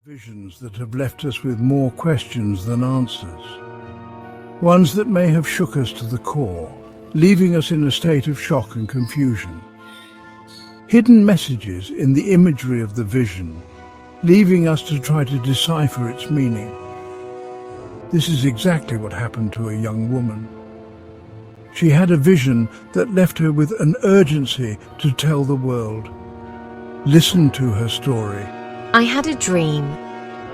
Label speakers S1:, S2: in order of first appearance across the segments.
S1: Visions that have left us with more questions than answers. Ones that may have shook us to the core, leaving us in a state of shock and confusion. Hidden messages in the imagery of the vision, leaving us to try to decipher its meaning. This is exactly what happened to a young woman. She had a vision that left her with an urgency to tell the world. Listen to her story.
S2: I had a dream,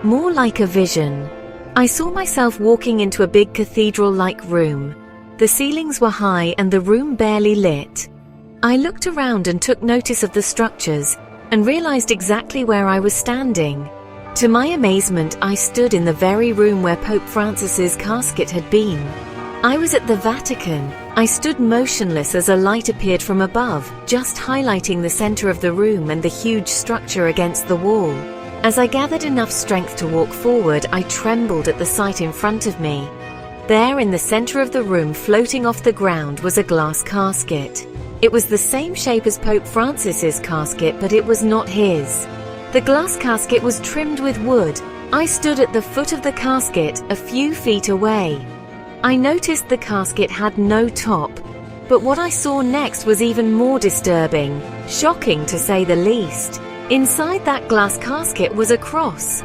S2: more like a vision. I saw myself walking into a big cathedral-like room. The ceilings were high and the room barely lit. I looked around and took notice of the structures and realized exactly where I was standing. To my amazement, I stood in the very room where Pope Francis's casket had been. I was at the Vatican. I stood motionless as a light appeared from above, just highlighting the center of the room and the huge structure against the wall. As I gathered enough strength to walk forward, I trembled at the sight in front of me. There in the center of the room, floating off the ground, was a glass casket. It was the same shape as Pope Francis's casket, but it was not his. The glass casket was trimmed with wood. I stood at the foot of the casket, a few feet away. I noticed the casket had no top, but what I saw next was even more disturbing, shocking to say the least. Inside that glass casket was a cross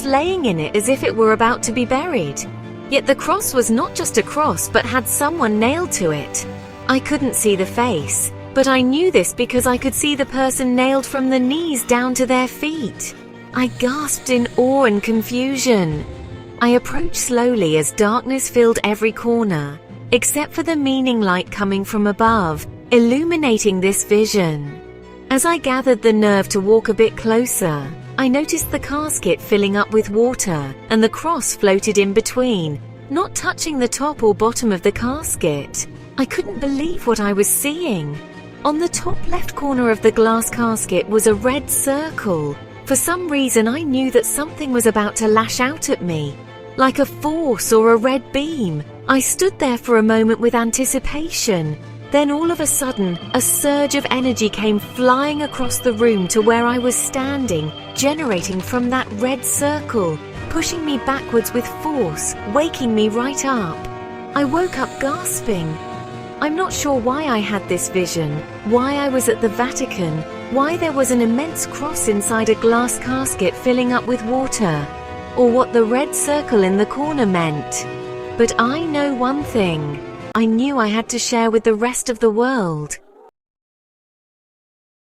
S2: laying in it as if it were about to be buried. Yet the cross was not just a cross, but had someone nailed to it. I couldn't see the face, but I knew this because I could see the person nailed from the knees down to their feet. I gasped in awe and confusion. I approached slowly as darkness filled every corner, except for the meaning light coming from above, illuminating this vision. As I gathered the nerve to walk a bit closer, I noticed the casket filling up with water, and the cross floated in between, not touching the top or bottom of the casket. I couldn't believe what I was seeing. On the top left corner of the glass casket was a red circle. For some reason, I knew that something was about to lash out at me, like a force or a red beam. I stood there for a moment with anticipation. Then all of a sudden, a surge of energy came flying across the room to where I was standing, generating from that red circle, pushing me backwards with force, waking me right up. I woke up gasping. I'm not sure why I had this vision, why I was at the Vatican, why there was an immense cross inside a glass casket filling up with water, or what the red circle in the corner meant. But I know one thing. I knew I had to share with the rest of the world.